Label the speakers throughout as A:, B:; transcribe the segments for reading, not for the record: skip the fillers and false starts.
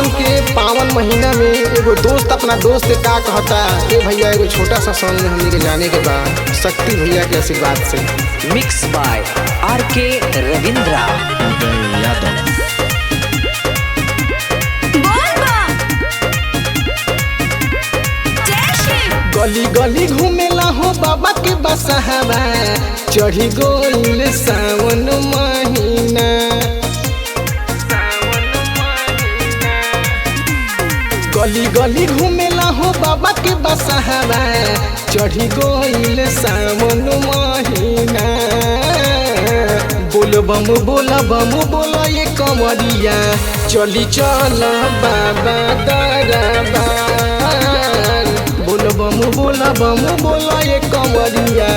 A: सावन के पावन महीना में एगो दोस्त अपना दोस्त के का कहता ए भैया एगो छोटा सा सॉन्ग में हमने के जाने के बाद शक्ति भैया के आशीर्वाद से
B: मिक्स बाय RK रविंद्रा।
A: गली गली घूमेला हो बाबा के बसहावा चढ़ी गोइल सावन महीना। गली गली घूमेला हो बाबा के बसहावा चढ़ी गोइल सावन महीना। बोल बम बोला ये कमरिया चली चल बाबा दरबार। बोल बम बोला ये कमरिया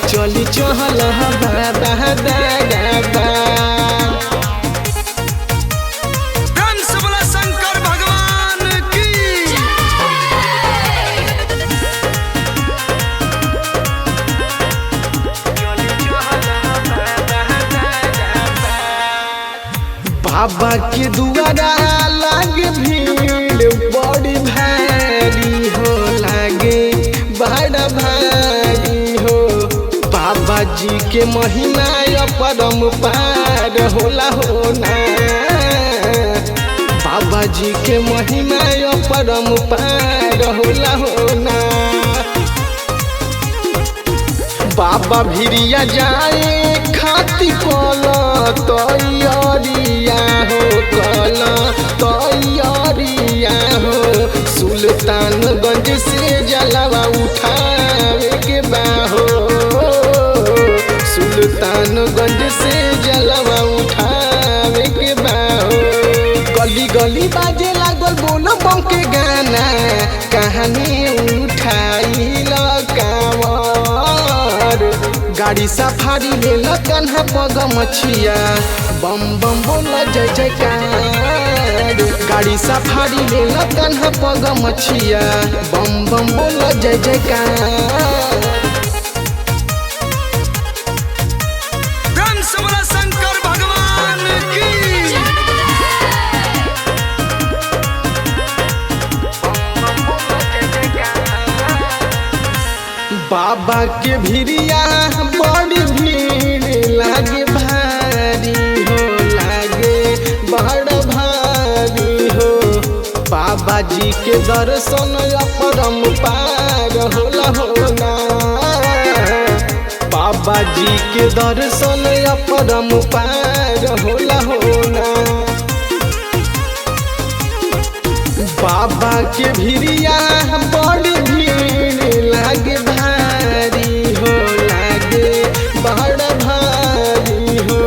A: चली चल बाबा दरबार।
C: शंकर भगवान की
A: बाबा के दुआरा लागे भीड़ बड़ी भारी हो, लागे बड़ा भारी हो। बाबा जी के महिमा परम पार होला होना। बाबा जी के महिमा परम पार होला होना। बाबा भिरिया जाए खाती कल तैयारिया हो, कल तैयारिया हो। सुल्तानगंज से जलवा उठावे के बाहो, सुल्तानगंज से जलवा उठावे के बाहो। गली गली बाजे लागल बोल बम के गाना कहानी उठाई गाड़ी सफारी ले कन्हा पग मछिया बम बम बोला जय जयकार। गाड़ी सफारी ले कन्हा पग मछिया बम बम बोला जय जयकार।
C: शंकर भगवान की
A: बाबा के भिरिया बड़ी भीड़ लागे भारी हो, लागे बड़ भारी हो। बाबा जी के दर्शन परम पार होला होना। बाबा जी के दर्शन परम पार होला होना। बाबा के भिरिया बड़ी भीड़ लागे भारी हो, लागे बड़ भारी हो।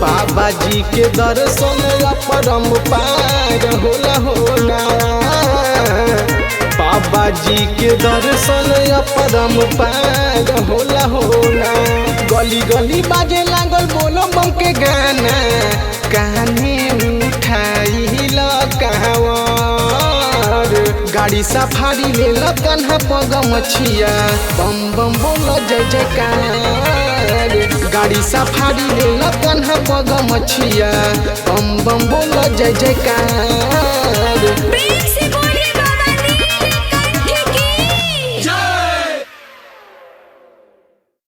A: बाबा जी के दर्शन परम पार होला होना। बाबा जी के दर्शन परम पार होला होना। गली गली बाजे लागल बोलो बम के गाना कहानी उठाई गाड़ी सफारी ले कन्हा पग मछिया बम बम बोला जय जयकार। गाड़ी सफारी ले कन्हा पग मछिया बम बम बोला जय जयकार।